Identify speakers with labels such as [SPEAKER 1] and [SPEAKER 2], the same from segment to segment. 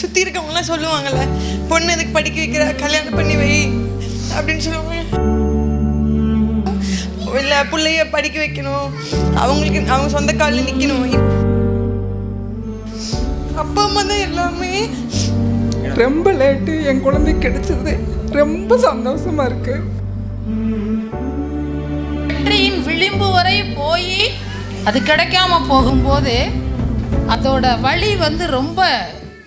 [SPEAKER 1] சுற்றி இருக்கவங்களாம் சொல்லுவாங்கள்ல, பொண்ணு எதுக்கு படிக்க வைக்கிற, கல்யாணம் பண்ணி வை அப்படின்னு சொல்லுவாங்க. இல்லை பிள்ளைய படிக்க வைக்கணும், அவங்களுக்கு அவங்க சொந்த காலில் நிற்கணும். அப்பா அம்மா தான் எல்லாமே.
[SPEAKER 2] ரொம்ப லேட்டு என் குழந்தை கிடைச்சது, ரொம்ப சந்தோஷமா இருக்கு.
[SPEAKER 3] வெற்றியின் விளிம்பு வரை போய் அது கிடைக்காம போகும்போது அதோட வழி ரொம்ப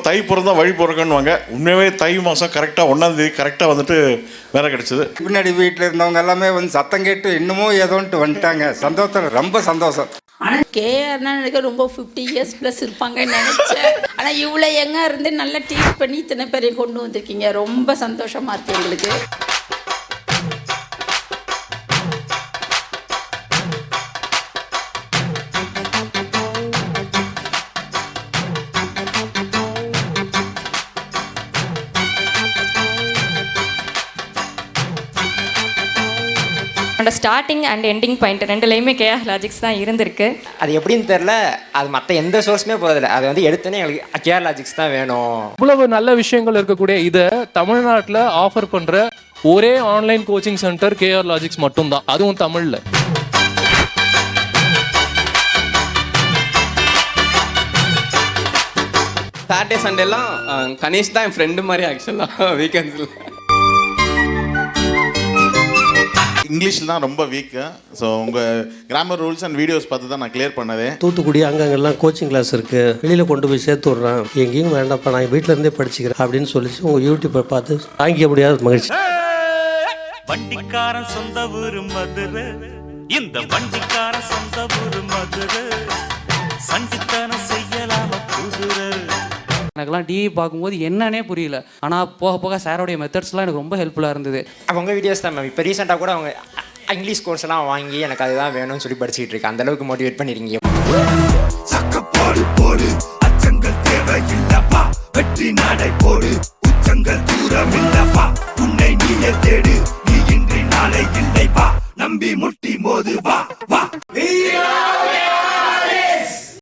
[SPEAKER 4] தை பிறந்தா வழி பிறக்கணுவாங்க. உண்மையாகவே தை மாதம் கரெக்டாக 1ஆம் தேதி கரெக்டாக வந்துட்டு வேலை கிடைச்சிது.
[SPEAKER 5] பின்னாடி வீட்டில் இருந்தவங்க எல்லாமே சத்தம் கேட்டு இன்னமும் ஏதோன்ட்டு வந்துட்டாங்க. சந்தோஷம், ரொம்ப சந்தோஷம்.
[SPEAKER 6] ஆனால் கேஆர்னா எனக்கு ரொம்ப 50 years ப்ளஸ் இருப்பாங்கன்னு நினச்சேன். ஆனால் இவ்வளோ எங்கே இருந்து நல்லா டீச் பண்ணி இத்தனை பேரையும் கொண்டு வந்திருக்கீங்க. ரொம்ப சந்தோஷமாக இருக்குது எங்களுக்கு.
[SPEAKER 7] ஸ்டார்டிங் அண்ட் எண்டிங் பாயிண்ட் ரெண்டுலேயுமே கேஆர் லாஜிக்ஸ் தான் இருந்திருக்கு.
[SPEAKER 8] அது எப்படின்னு தெரில, அது மற்ற எந்த சோர்ஸுமே போதில்லை. அது எடுத்தோன்னே எங்களுக்கு கேஆர் லாஜிக்ஸ் தான் வேணும்.
[SPEAKER 9] இவ்வளவு நல்ல விஷயங்கள் இருக்கக்கூடிய இதை தமிழ்நாட்டில் ஆஃபர் பண்ணுற ஒரே online coaching center KR logics மட்டும்தான், அதுவும் தமிழில்.
[SPEAKER 10] சாட்டர்டே சண்டேலாம் கணேஷ் தான் என் ஃப்ரெண்டு மாதிரி ஆக்சுவலாக வீக்கெண்ட்ஸில்.
[SPEAKER 4] இங்கிலீஷில் தான் ரொம்ப வீக்கு. ஸோ உங்கள் கிராமர் ரூல்ஸ் அண்ட் வீடியோஸ் பார்த்து தான் நான் கிளியர் பண்ணதே.
[SPEAKER 11] தூத்துக்குடி அங்கங்கெல்லாம் கோச்சிங் கிளாஸ் இருக்குது, வெளியில் கொண்டு போய் சேர்த்து விட்றேன், எங்கேயும் வேண்டாப்பா நான் வீட்டில் இருந்தே படிச்சுக்கிறேன் அப்படின்னு சொல்லிச்சு உங்கள் யூடியூப்பை பார்த்து தாங்கிக்க முடியாத மகிழ்ச்சி.
[SPEAKER 12] வண்டிக்காரன் சொந்த ஊரு மதுரை, இந்த வண்டிக்காரன் சொந்த ஊரு மதுரை, சண்டித்தனம் செய்யலாம குதிரை.
[SPEAKER 13] எனக்குலாம் டிவி பார்க்கும்போது என்னன்னே புரியல. ஆனால் போக போக சாரோடைய மெத்தட்ஸ்லாம் எனக்கு ரொம்ப ஹெல்ப்ஃபுல்லாக இருந்தது.
[SPEAKER 8] அவங்க வீடியோஸ் தான் மேம். இப்போ ரீசெண்டாக கூட அவங்க இங்கிலீஷ் கோர்ஸ் எல்லாம் வாங்கி எனக்கு அதுதான் வேணும்னு சொல்லி படிச்சுட்டு இருக்கேன். அந்த அளவுக்கு மோட்டிவேட் பண்ணிருக்கீங்க.
[SPEAKER 12] வெற்றி நடை போடு.